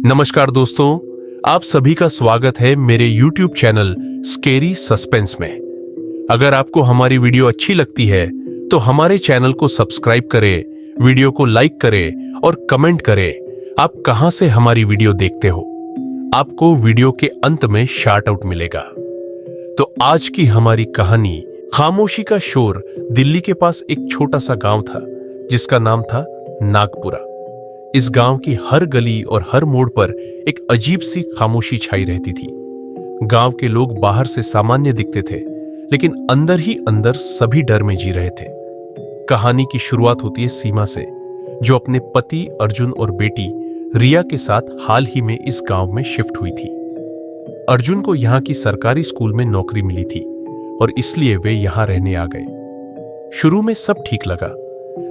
नमस्कार दोस्तों, आप सभी का स्वागत है मेरे YouTube चैनल स्केरी सस्पेंस में। अगर आपको हमारी वीडियो अच्छी लगती है तो हमारे चैनल को सब्सक्राइब करें, वीडियो को लाइक करें और कमेंट करें आप कहां से हमारी वीडियो देखते हो। आपको वीडियो के अंत में शार्ट आउट मिलेगा। तो आज की हमारी कहानी खामोशी का शोर। दिल्ली के पास एक छोटा सा गांव था जिसका नाम था नागपुरा। इस गांव की हर गली और हर मोड़ पर एक अजीब सी खामोशी छाई रहती थी। गांव के लोग बाहर से सामान्य दिखते थे, लेकिन अंदर ही अंदर सभी डर में जी रहे थे। कहानी की शुरुआत होती है सीमा से, जो अपने पति अर्जुन और बेटी रिया के साथ हाल ही में इस गांव में शिफ्ट हुई थी। अर्जुन को यहाँ की सरकारी स्कूल में नौकरी मिली थी और इसलिए वे यहाँ रहने आ गए। शुरू में सब ठीक लगा,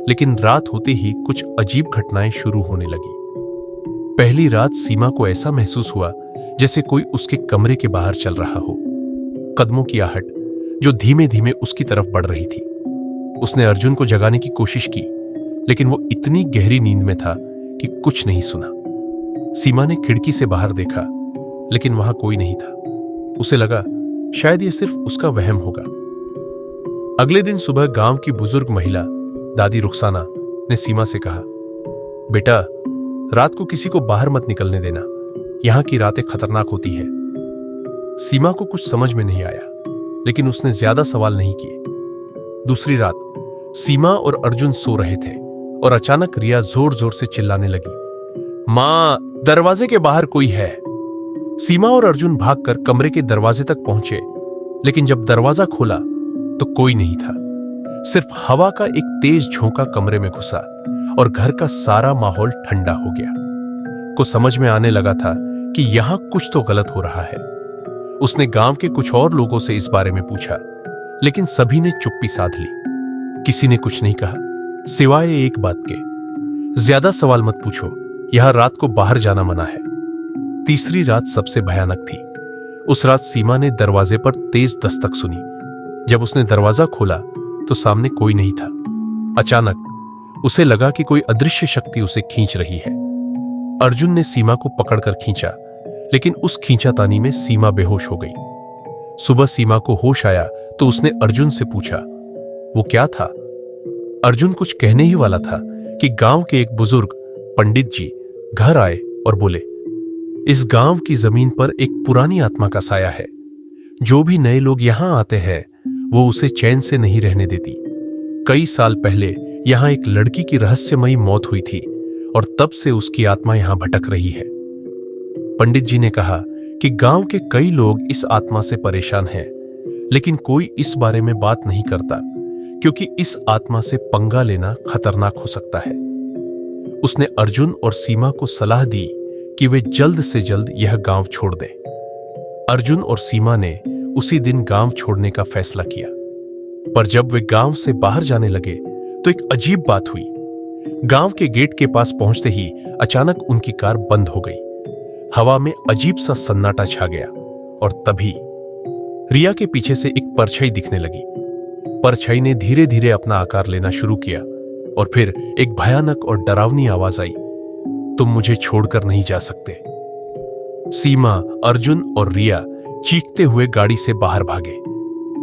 लेकिन रात होते ही कुछ अजीब घटनाएं शुरू होने लगी। पहली रात सीमा को ऐसा महसूस हुआ जैसे कोई उसके कमरे के बाहर चल रहा हो। कदमों की आहट जो धीमे धीमे उसकी तरफ बढ़ रही थी। उसने अर्जुन को जगाने की कोशिश की, लेकिन वो इतनी गहरी नींद में था कि कुछ नहीं सुना। सीमा ने खिड़की से बाहर देखा, लेकिन वहां कोई नहीं था। उसे लगा शायद ये सिर्फ उसका वहम होगा। अगले दिन सुबह गांव की बुजुर्ग महिला दादी रुखसाना ने सीमा से कहा, बेटा, रात को किसी को बाहर मत निकलने देना, यहां की रातें खतरनाक होती है। सीमा को कुछ समझ में नहीं आया, लेकिन उसने ज्यादा सवाल नहीं किए। दूसरी रात सीमा और अर्जुन सो रहे थे और अचानक रिया जोर जोर से चिल्लाने लगी, मां, दरवाजे के बाहर कोई है। सीमा और अर्जुन भागकर कमरे के दरवाजे तक पहुंचे, लेकिन जब दरवाजा खोला तो कोई नहीं था। सिर्फ हवा का एक तेज झोंका कमरे में घुसा और घर का सारा माहौल ठंडा हो गया। को समझ में आने लगा था कि यहां कुछ तो गलत हो रहा है। उसने गांव के कुछ और लोगों से इस बारे में पूछा, लेकिन सभी ने चुप्पी साध ली। किसी ने कुछ नहीं कहा, सिवाय एक बात के, ज्यादा सवाल मत पूछो, यहां रात को बाहर जाना मना है। तीसरी रात सबसे भयानक थी। उस रात सीमा ने दरवाजे पर तेज दस्तक सुनी। जब उसने दरवाजा खोला तो सामने कोई नहीं था। अचानक उसे लगा कि कोई अदृश्य शक्ति उसे खींच रही है। अर्जुन ने सीमा को पकड़कर खींचा, लेकिन उस खींचातानी में सीमा बेहोश हो गई। सुबह सीमा को होश आया तो उसने अर्जुन से पूछा, वो क्या था? अर्जुन कुछ कहने ही वाला था कि गांव के एक बुजुर्ग पंडित जी घर आए और बोले, इस गांव की जमीन पर एक पुरानी आत्मा का साया है। जो भी नए लोग यहां आते हैं वो उसे चैन से नहीं रहने देती। कई साल पहले यहां एक लड़की की रहस्यमयी मौत हुई थी और तब से उसकी आत्मा यहां भटक रही है। पंडित जी ने कहा कि गांव के कई लोग इस आत्मा से परेशान हैं, लेकिन कोई इस बारे में बात नहीं करता, क्योंकि इस आत्मा से पंगा लेना खतरनाक हो सकता है। उसने अर्जुन और सीमा को सलाह दी कि वे जल्द से जल्द यह गांव छोड़ दें। अर्जुन और सीमा ने उसी दिन गांव छोड़ने का फैसला किया। पर जब वे गांव से बाहर जाने लगे तो एक अजीब बात हुई। गांव के गेट के पास पहुंचते ही अचानक उनकी कार बंद हो गई। हवा में अजीब सा सन्नाटा छा गया और तभी रिया के पीछे से एक परछाई दिखने लगी। परछाई ने धीरे धीरे अपना आकार लेना शुरू किया और फिर एक भयानक और डरावनी आवाज आई, तुम मुझे छोड़कर नहीं जा सकते। सीमा, अर्जुन और रिया चीखते हुए गाड़ी से बाहर भागे।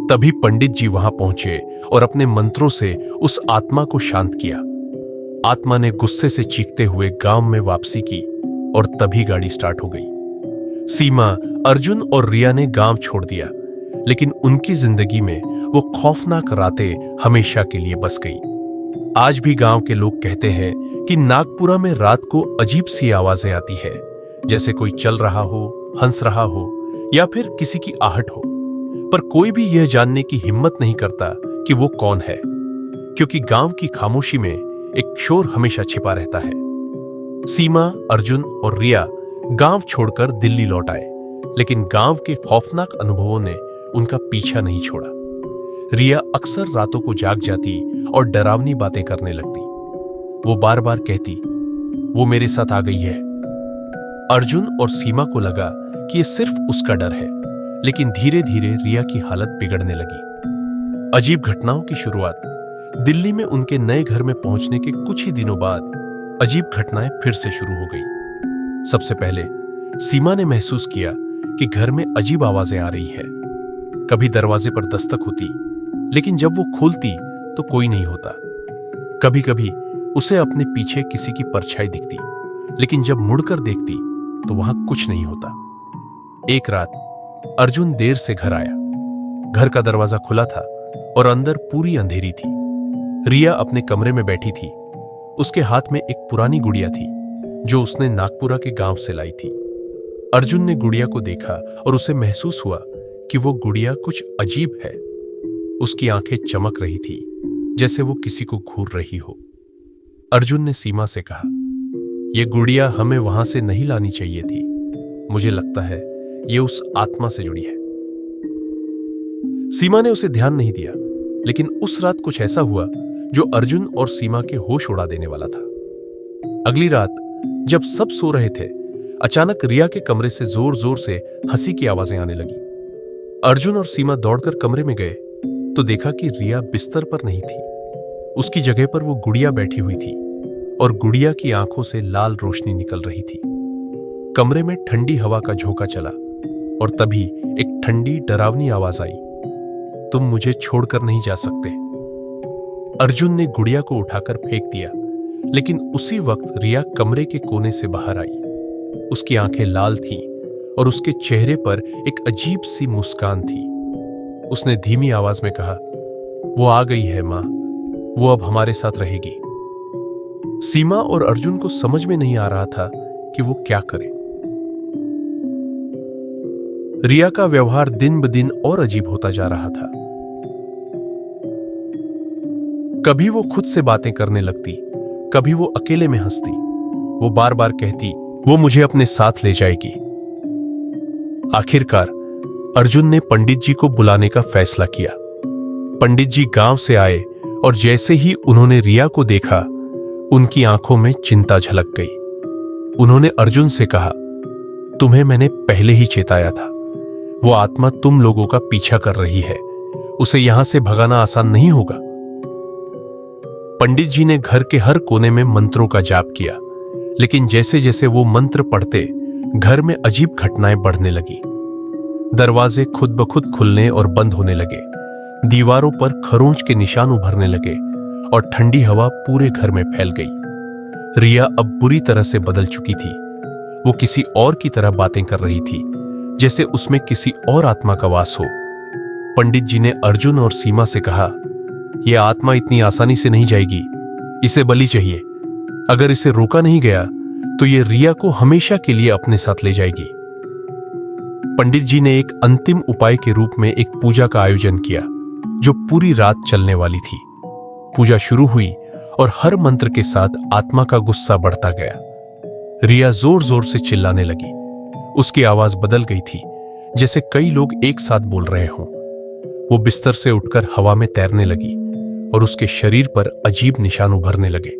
तभी पंडित जी वहां पहुंचे और अपने मंत्रों से उस आत्मा को शांत किया। आत्मा ने गुस्से से चीखते हुए गांव में वापसी की और तभी गाड़ी स्टार्ट हो गई। सीमा, अर्जुन और रिया ने गांव छोड़ दिया, लेकिन उनकी जिंदगी में वो खौफनाक रातें हमेशा के लिए बस गई। आज भी गांव के लोग कहते हैं कि नागपुरा में रात को अजीब सी आवाजें आती है, जैसे कोई चल रहा हो, हंस रहा हो या फिर किसी की आहट हो। पर कोई भी यह जानने की हिम्मत नहीं करता कि वो कौन है, क्योंकि गांव की खामोशी में एक शोर हमेशा छिपा रहता है। सीमा, अर्जुन और रिया गांव छोड़कर दिल्ली लौट आए, लेकिन गांव के खौफनाक अनुभवों ने उनका पीछा नहीं छोड़ा। रिया अक्सर रातों को जाग जाती और डरावनी बातें करने लगती। वो बार बार कहती, वो मेरे साथ आ गई है। अर्जुन और सीमा को लगा कि यह सिर्फ उसका डर है, लेकिन धीरे धीरे रिया की हालत बिगड़ने लगी। अजीब घटनाओं की शुरुआत दिल्ली में उनके नए घर में पहुंचने के कुछ ही दिनों बाद अजीब घटनाएं फिर से शुरू हो गई। सबसे पहले सीमा ने महसूस किया कि घर में अजीब आवाजें आ रही हैं। कभी दरवाजे पर दस्तक होती, लेकिन जब वो खोलती तो कोई नहीं होता। कभी कभी उसे अपने पीछे किसी की परछाई दिखती, लेकिन जब मुड़कर देखती तो वहां कुछ नहीं होता। एक रात अर्जुन देर से घर आया। घर का दरवाजा खुला था और अंदर पूरी अंधेरी थी। रिया अपने कमरे में बैठी थी। उसके हाथ में एक पुरानी गुड़िया थी जो उसने नागपुरा के गांव से लाई थी। अर्जुन ने गुड़िया को देखा और उसे महसूस हुआ कि वो गुड़िया कुछ अजीब है। उसकी आंखें चमक रही थी, जैसे वो किसी को घूर रही हो। अर्जुन ने सीमा से कहा, यह गुड़िया हमें वहां से नहीं लानी चाहिए थी। मुझे लगता है ये उस आत्मा से जुड़ी है। सीमा ने उसे ध्यान नहीं दिया, लेकिन उस रात कुछ ऐसा हुआ जो अर्जुन और सीमा के होश उड़ा देने वाला था। अगली रात जब सब सो रहे थे, अचानक रिया के कमरे से जोर जोर से हंसी की आवाजें आने लगी। अर्जुन और सीमा दौड़कर कमरे में गए तो देखा कि रिया बिस्तर पर नहीं थी। उसकी जगह पर वो गुड़िया बैठी हुई थी और गुड़िया की आंखों से लाल रोशनी निकल रही थी। कमरे में ठंडी हवा का झोंका चला और तभी एक ठंडी डरावनी आवाज आई, तुम मुझे छोड़कर नहीं जा सकते। अर्जुन ने गुड़िया को उठाकर फेंक दिया, लेकिन उसी वक्त रिया कमरे के कोने से बाहर आई। उसकी आंखें लाल थीं और उसके चेहरे पर एक अजीब सी मुस्कान थी। उसने धीमी आवाज में कहा, वो आ गई है मां, वो अब हमारे साथ रहेगी। सीमा और अर्जुन को समझ में नहीं आ रहा था कि वो क्या करे। रिया का व्यवहार दिन ब दिन और अजीब होता जा रहा था। कभी वो खुद से बातें करने लगती, कभी वो अकेले में हंसती। वो बार बार कहती, वो मुझे अपने साथ ले जाएगी। आखिरकार अर्जुन ने पंडित जी को बुलाने का फैसला किया। पंडित जी गांव से आए और जैसे ही उन्होंने रिया को देखा, उनकी आंखों में चिंता झलक गई। उन्होंने अर्जुन से कहा, तुम्हें मैंने पहले ही चेताया था। वो आत्मा तुम लोगों का पीछा कर रही है। उसे यहां से भगाना आसान नहीं होगा। पंडित जी ने घर के हर कोने में मंत्रों का जाप किया, लेकिन जैसे जैसे वो मंत्र पढ़ते, घर में अजीब घटनाएं बढ़ने लगी। दरवाजे खुद ब खुद खुलने और बंद होने लगे। दीवारों पर खरोंच के निशान उभरने लगे और ठंडी हवा पूरे घर में फैल गई। रिया अब बुरी तरह से बदल चुकी थी। वो किसी और की तरह बातें कर रही थी, जैसे उसमें किसी और आत्मा का वास हो। पंडित जी ने अर्जुन और सीमा से कहा, यह आत्मा इतनी आसानी से नहीं जाएगी, इसे बलि चाहिए। अगर इसे रोका नहीं गया तो ये रिया को हमेशा के लिए अपने साथ ले जाएगी। पंडित जी ने एक अंतिम उपाय के रूप में एक पूजा का आयोजन किया, जो पूरी रात चलने वाली थी। पूजा शुरू हुई और हर मंत्र के साथ आत्मा का गुस्सा बढ़ता गया। रिया जोर जोर से चिल्लाने लगी। उसकी आवाज बदल गई थी, जैसे कई लोग एक साथ बोल रहे हों। वो बिस्तर से उठकर हवा में तैरने लगी और उसके शरीर पर अजीब निशान उभरने लगे।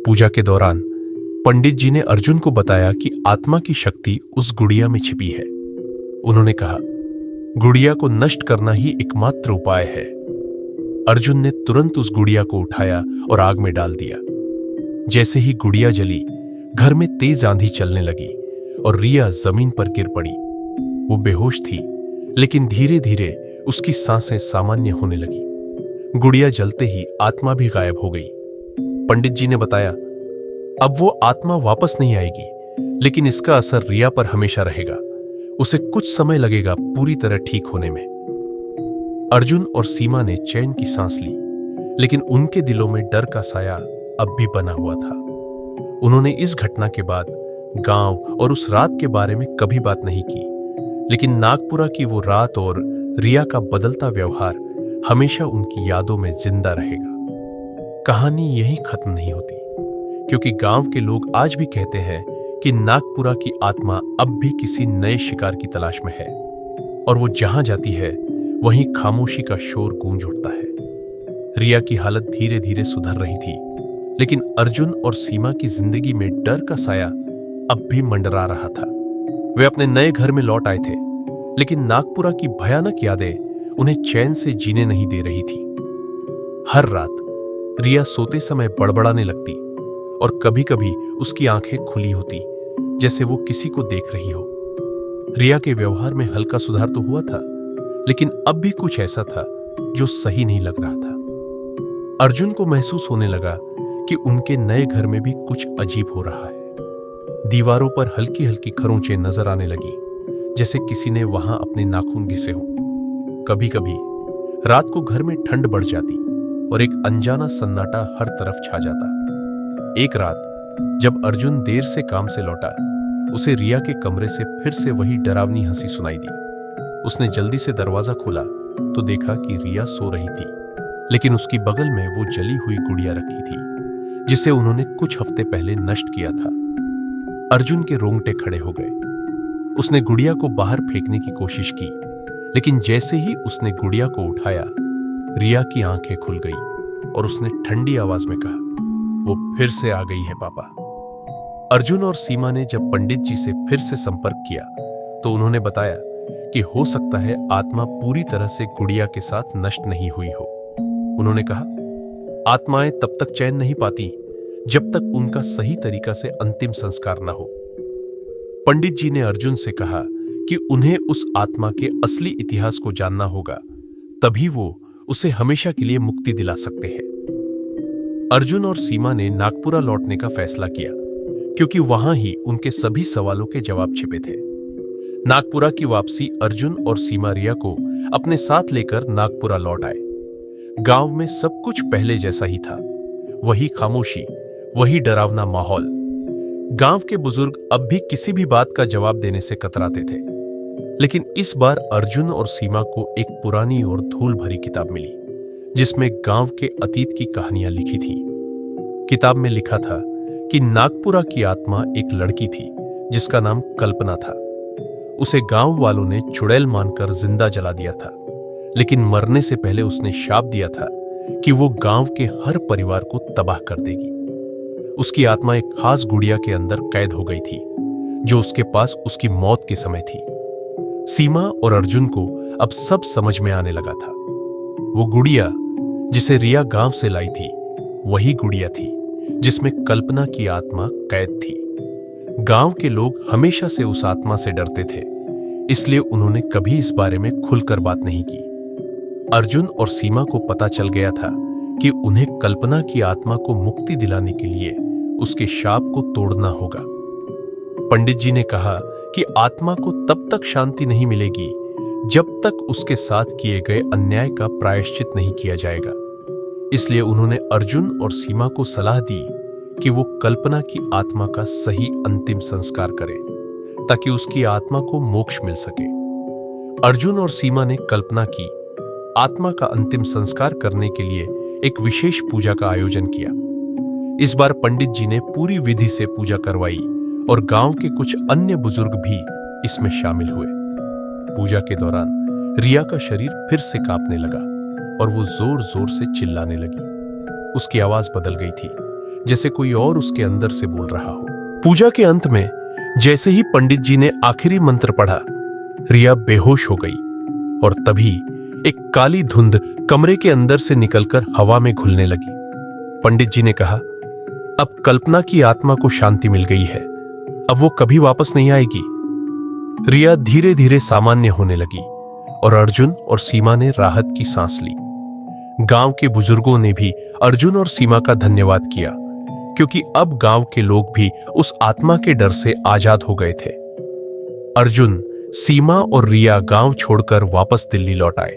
पूजा के दौरान पंडित जी ने अर्जुन को बताया कि आत्मा की शक्ति उस गुड़िया में छिपी है। उन्होंने कहा, गुड़िया को नष्ट करना ही एकमात्र उपाय है। अर्जुन ने तुरंत उस गुड़िया को उठाया और आग में डाल दिया। जैसे ही गुड़िया जली, घर में तेज आंधी चलने लगी और रिया जमीन पर गिर पड़ी। वो बेहोश थी, लेकिन धीरे धीरे उसकी सांसें सामान्य होने लगी। गुड़िया जलते ही आत्मा भी गायब हो गई। पंडित जी ने बताया, अब वो आत्मा वापस नहीं आएगी, लेकिन इसका असर रिया पर हमेशा रहेगा। उसे कुछ समय लगेगा पूरी तरह ठीक होने में। अर्जुन और सीमा ने चैन की सांस ली, लेकिन उनके दिलों में डर का साया अब भी बना हुआ था। उन्होंने इस घटना के बाद गांव और उस रात के बारे में कभी बात नहीं की, लेकिन नागपुरा की वो रात और रिया का बदलता व्यवहार हमेशा उनकी यादों में जिंदा रहेगा। कहानी यहीं खत्म नहीं होती, क्योंकि गांव के लोग आज भी कहते हैं कि नागपुरा की आत्मा अब भी किसी नए शिकार की तलाश में है, और वो जहां जाती है वहीं खामोशी का शोर गूंज उठता है। रिया की हालत धीरे धीरे सुधर रही थी, लेकिन अर्जुन और सीमा की जिंदगी में डर का साया अब भी मंडरा रहा था। वे अपने नए घर में लौट आए थे, लेकिन नागपुरा की भयानक यादें उन्हें चैन से जीने नहीं दे रही थी। हर रात रिया सोते समय बड़बड़ाने लगती और कभी कभी उसकी आंखें खुली होती, जैसे वो किसी को देख रही हो। रिया के व्यवहार में हल्का सुधार तो हुआ था, लेकिन अब भी कुछ ऐसा था जो सही नहीं लग रहा था। अर्जुन को महसूस होने लगा कि उनके नए घर में भी कुछ अजीब हो रहा है। दीवारों पर हल्की हल्की खरोंचें नजर आने लगी, जैसे किसी ने वहां अपने नाखून घिसे हो। कभी कभी रात को घर में ठंड बढ़ जाती और एक अनजाना सन्नाटा हर तरफ छा जाता। एक रात जब अर्जुन देर से काम से लौटा, उसे रिया के कमरे से फिर से वही डरावनी हंसी सुनाई दी। उसने जल्दी से दरवाजा खोला तो देखा कि रिया सो रही थी, लेकिन उसकी बगल में वो जली हुई गुड़िया रखी थी, जिसे उन्होंने कुछ हफ्ते पहले नष्ट किया था। अर्जुन के रोंगटे खड़े हो गए। उसने गुड़िया को बाहर फेंकने की कोशिश की, लेकिन जैसे ही उसने गुड़िया को उठाया, रिया की आंखें खुल गई और उसने ठंडी आवाज में कहा, वो फिर से आ गई है पापा। अर्जुन और सीमा ने जब पंडित जी से फिर से संपर्क किया तो उन्होंने बताया कि हो सकता है आत्मा पूरी तरह से गुड़िया के साथ नष्ट नहीं हुई हो। उन्होंने कहा, आत्माएं तब तक चैन नहीं पाती जब तक उनका सही तरीका से अंतिम संस्कार न हो। पंडित जी ने अर्जुन से कहा कि उन्हें उस आत्मा के असली इतिहास को जानना होगा, तभी वो उसे हमेशा के लिए मुक्ति दिला सकते हैं। अर्जुन और सीमा ने नागपुरा लौटने का फैसला किया, क्योंकि वहां ही उनके सभी सवालों के जवाब छिपे थे। नागपुरा की वापसी अर्जुन और सीमा रिया को अपने साथ लेकर नागपुरा लौट आए। गांव में सब कुछ पहले जैसा ही था, वही खामोशी, वही डरावना माहौल। गांव के बुजुर्ग अब भी किसी भी बात का जवाब देने से कतराते थे, लेकिन इस बार अर्जुन और सीमा को एक पुरानी और धूल भरी किताब मिली, जिसमें गांव के अतीत की कहानियां लिखी थी। किताब में लिखा था कि नागपुरा की आत्मा एक लड़की थी जिसका नाम कल्पना था। उसे गांव वालों ने चुड़ैल मानकर जिंदा जला दिया था, लेकिन मरने से पहले उसने शाप दिया था कि वो गांव के हर परिवार को तबाह कर देगी। उसकी आत्मा एक खास गुड़िया के अंदर कैद हो गई थी, जो उसके पास उसकी मौत के समय थी। सीमा और अर्जुन को अब सब समझ में आने लगा था। वो गुड़िया जिसे रिया गांव से लाई थी, वही गुड़िया थी जिसमें कल्पना की आत्मा कैद थी। गांव के लोग हमेशा से उस आत्मा से डरते थे, इसलिए उन्होंने कभी इस बारे में खुलकर बात नहीं की। अर्जुन और सीमा को पता चल गया था कि उन्हें कल्पना की आत्मा को मुक्ति दिलाने के लिए उसके शाप को तोड़ना होगा। पंडित जी ने कहा कि आत्मा को तब तक शांति नहीं मिलेगी जब तक उसके साथ किए गए अन्याय का प्रायश्चित नहीं किया जाएगा। इसलिए उन्होंने अर्जुन और सीमा को सलाह दी कि वो कल्पना की आत्मा का सही अंतिम संस्कार करें, ताकि उसकी आत्मा को मोक्ष मिल सके। अर्जुन और सीमा ने कल्पना की आत्मा का अंतिम संस्कार करने के लिए एक विशेष पूजा का आयोजन किया। इस बार पंडित जी ने पूरी विधि से पूजा करवाई और गांव के कुछ अन्य बुजुर्ग भी इसमें शामिल हुए। पूजा के दौरान रिया का शरीर फिर से कांपने लगा और वो जोर जोर से चिल्लाने लगी। उसकी आवाज बदल गई थी, जैसे कोई और उसके अंदर से बोल रहा हो। पूजा के अंत में जैसे ही पंडित जी ने आखिरी मंत्र पढ़ा, रिया बेहोश हो गई और तभी एक काली धुंध कमरे के अंदर से निकलकर हवा में घुलने लगी। पंडित जी ने कहा, अब कल्पना की आत्मा को शांति मिल गई है, अब वो कभी वापस नहीं आएगी। रिया धीरे धीरे सामान्य होने लगी और अर्जुन और सीमा ने राहत की सांस ली। गांव के बुजुर्गों ने भी अर्जुन और सीमा का धन्यवाद किया, क्योंकि अब गांव के लोग भी उस आत्मा के डर से आजाद हो गए थे। अर्जुन, सीमा और रिया गांव छोड़कर वापस दिल्ली लौट आए।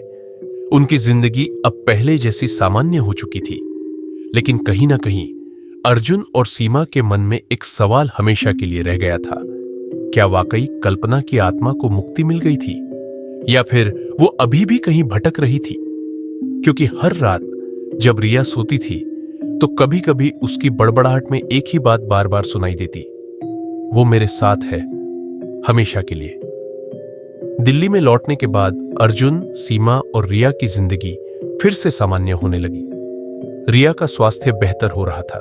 उनकी जिंदगी अब पहले जैसी सामान्य हो चुकी थी, लेकिन कहीं ना कहीं अर्जुन और सीमा के मन में एक सवाल हमेशा के लिए रह गया था। क्या वाकई कल्पना की आत्मा को मुक्ति मिल गई थी, या फिर वो अभी भी कहीं भटक रही थी? क्योंकि हर रात जब रिया सोती थी तो कभी कभी उसकी बड़बड़ाहट में एक ही बात बार बार सुनाई देती, वो मेरे साथ है हमेशा के लिए। दिल्ली में लौटने के बाद अर्जुन, सीमा और रिया की जिंदगी फिर से सामान्य होने लगी। रिया का स्वास्थ्य बेहतर हो रहा था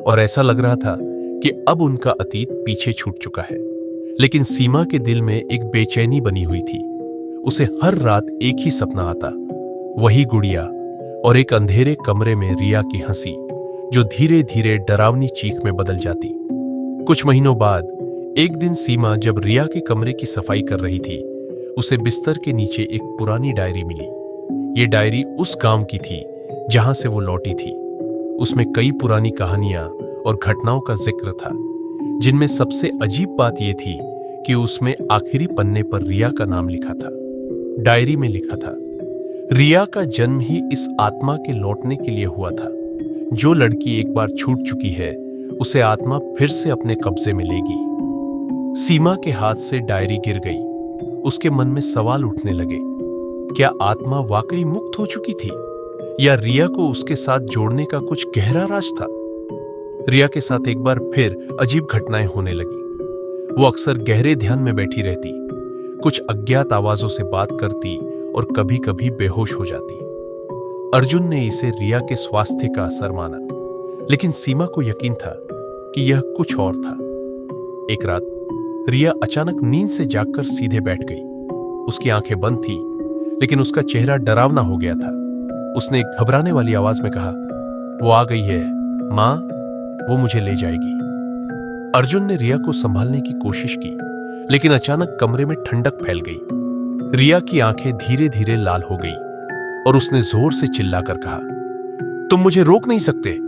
और ऐसा लग रहा था कि अब उनका अतीत पीछे छूट चुका है। लेकिन सीमा के दिल में एक बेचैनी बनी हुई थी। उसे हर रात एक ही सपना आता, वही गुड़िया और एक अंधेरे कमरे में रिया की हंसी, जो धीरे धीरे डरावनी चीख में बदल जाती। कुछ महीनों बाद एक दिन सीमा जब रिया के कमरे की सफाई कर रही थी, उसे बिस्तर के नीचे एक पुरानी डायरी मिली। ये डायरी उस गांव की थी जहां से वो लौटी थी। उसमें कई पुरानी कहानियां और घटनाओं का जिक्र था, जिनमें सबसे अजीब बात यह थी कि उसमें आखिरी पन्ने पर रिया का नाम लिखा था। डायरी में लिखा था, रिया का जन्म ही इस आत्मा के लौटने के लिए हुआ था। जो लड़की एक बार छूट चुकी है, उसे आत्मा फिर से अपने कब्जे में लेगी। सीमा के हाथ से डायरी गिर गई। उसके मन में सवाल उठने लगे, क्या आत्मा वाकई मुक्त हो चुकी थी, या रिया को उसके साथ जोड़ने का कुछ गहरा राज था? रिया के साथ एक बार फिर अजीब घटनाएं होने लगी। वो अक्सर गहरे ध्यान में बैठी रहती, कुछ अज्ञात आवाजों से बात करती और कभी कभी बेहोश हो जाती। अर्जुन ने इसे रिया के स्वास्थ्य का असर माना, लेकिन सीमा को यकीन था कि यह कुछ और था। एक रात रिया अचानक नींद से जागकर सीधे बैठ गई। उसकी आंखें बंद थी, लेकिन उसका चेहरा डरावना हो गया था। उसने एक घबराने वाली आवाज में कहा, वो आ गई है मां, वो मुझे ले जाएगी। अर्जुन ने रिया को संभालने की कोशिश की, लेकिन अचानक कमरे में ठंडक फैल गई। रिया की आंखें धीरे धीरे लाल हो गई और उसने जोर से चिल्लाकर कहा, तुम मुझे रोक नहीं सकते,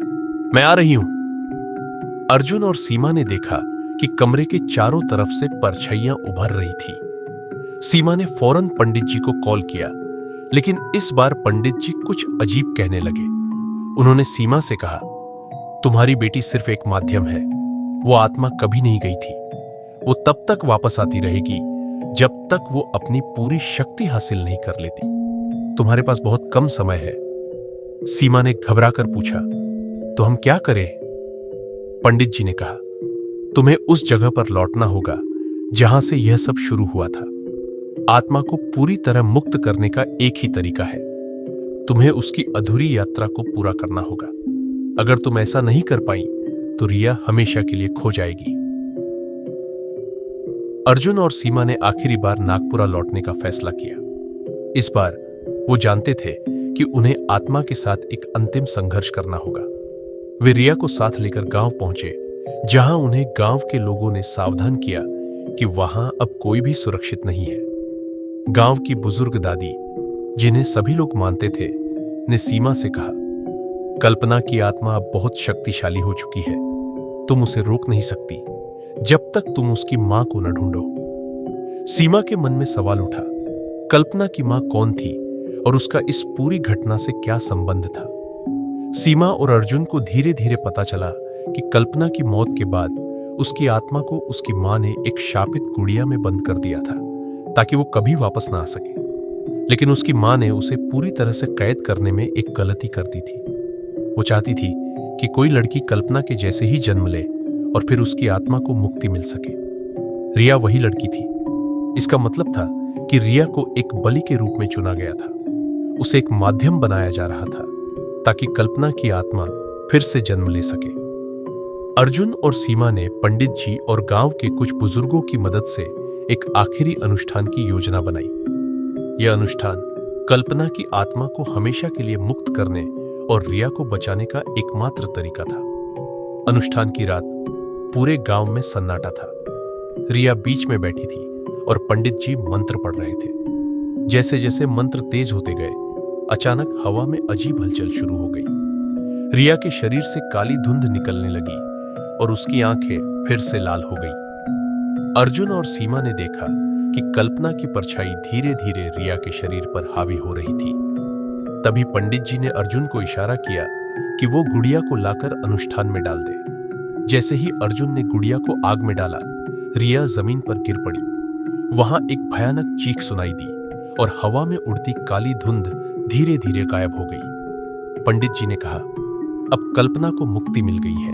मैं आ रही हूं। अर्जुन और सीमा ने देखा कि कमरे के चारों तरफ से परछाइयां उभर रही थी। सीमा ने फौरन पंडित जी को कॉल किया, लेकिन इस बार पंडित जी कुछ अजीब कहने लगे। उन्होंने सीमा से कहा, तुम्हारी बेटी सिर्फ एक माध्यम है, वो आत्मा कभी नहीं गई थी। वो तब तक वापस आती रहेगी जब तक वो अपनी पूरी शक्ति हासिल नहीं कर लेती। तुम्हारे पास बहुत कम समय है। सीमा ने घबराकर पूछा, तो हम क्या करें? पंडित जी ने कहा, तुम्हें उस जगह पर लौटना होगा जहां से यह सब शुरू हुआ था। आत्मा को पूरी तरह मुक्त करने का एक ही तरीका है, तुम्हें उसकी अधूरी यात्रा को पूरा करना होगा। अगर तुम ऐसा नहीं कर पाई तो रिया हमेशा के लिए खो जाएगी। अर्जुन और सीमा ने आखिरी बार नागपुरा लौटने का फैसला किया। इस बार वो जानते थे कि उन्हें आत्मा के साथ एक अंतिम संघर्ष करना होगा। वे रिया को साथ लेकर गांव पहुंचे, जहां उन्हें गांव के लोगों ने सावधान किया कि वहां अब कोई भी सुरक्षित नहीं है। गांव की बुजुर्ग दादी, जिन्हें सभी लोग मानते थे, ने सीमा से कहा, कल्पना की आत्मा अब बहुत शक्तिशाली हो चुकी है, तुम उसे रोक नहीं सकती जब तक तुम उसकी मां को न ढूंढो। सीमा के मन में सवाल उठा, कल्पना की मां कौन थी और उसका इस पूरी घटना से क्या संबंध था? सीमा और अर्जुन को धीरे धीरे पता चला कि कल्पना की मौत के बाद उसकी आत्मा को उसकी मां ने एक शापित गुड़िया में बंद कर दिया था, ताकि वो कभी वापस ना आ सके। लेकिन उसकी मां ने उसे पूरी तरह से कैद करने में एक गलती कर दी थी। वो चाहती थी कि कोई लड़की कल्पना के जैसे ही जन्म ले और फिर उसकी आत्मा को मुक्ति मिल सके। रिया वही लड़की थी। इसका मतलब था कि रिया को एक बलि के रूप में चुना गया था। उसे एक माध्यम बनाया जा रहा था ताकि कल्पना की आत्मा फिर से जन्म ले सके। अर्जुन और सीमा ने पंडित जी और गांव के कुछ बुजुर्गों की मदद से एक आखिरी अनुष्ठान की योजना बनाई। यह अनुष्ठान कल्पना की आत्मा को हमेशा के लिए मुक्त करने और रिया को बचाने का एकमात्र तरीका था। अनुष्ठान की रात पूरे गांव में सन्नाटा था। रिया बीच में बैठी थी और पंडित जी मंत्र पढ़ रहे थे। जैसे जैसे मंत्र तेज होते गए, अचानक हवा में अजीब हलचल शुरू हो गई। रिया के शरीर से काली धुंध निकलने लगी और उसकी आंखें फिर से लाल हो गई। अर्जुन और सीमा ने देखा कि कल्पना की परछाई धीरे धीरे रिया के शरीर पर हावी हो रही थी। तभी पंडित जी ने अर्जुन को इशारा किया कि वो गुड़िया को लाकर अनुष्ठान में डाल दे। जैसे ही अर्जुन ने गुड़िया को आग में डाला, रिया जमीन पर गिर पड़ी। वहां एक भयानक चीख सुनाई दी और हवा में उड़ती काली धुंध धीरे धीरे गायब हो गई। पंडित जी ने कहा, अब कल्पना को मुक्ति मिल गई है,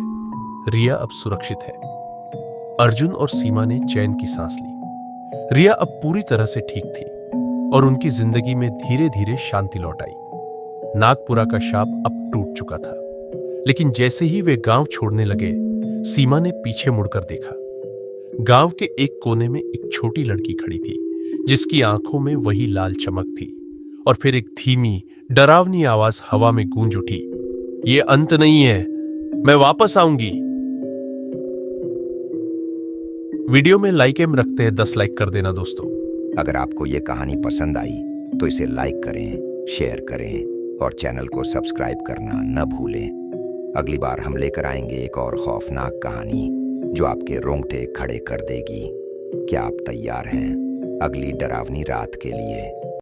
रिया अब सुरक्षित है। अर्जुन और सीमा ने चैन की सांस ली। रिया अब पूरी तरह से ठीक थी और उनकी जिंदगी में धीरे धीरे शांति लौट आई। नागपुरा का शाप अब टूट चुका था। लेकिन जैसे ही वे गांव छोड़ने लगे, सीमा ने पीछे मुड़कर देखा। गांव के एक कोने में एक छोटी लड़की खड़ी थी, जिसकी आंखों में वही लाल चमक थी। और फिर एक धीमी, डरावनी आवाज हवा में गूंज उठी, ये अंत नहीं है, मैं वापस आऊंगी। वीडियो में लाइक एम रखते हैं, 10 लाइक कर देना दोस्तों। अगर आपको ये कहानी पसंद आई तो इसे लाइक करें, शेयर करें और चैनल को सब्सक्राइब करना न भूलें। अगली बार हम लेकर आएंगे एक और खौफनाक कहानी जो आपके रोंगटे खड़े कर देगी। क्या आप तैयार हैं अगली डरावनी रात के लिए?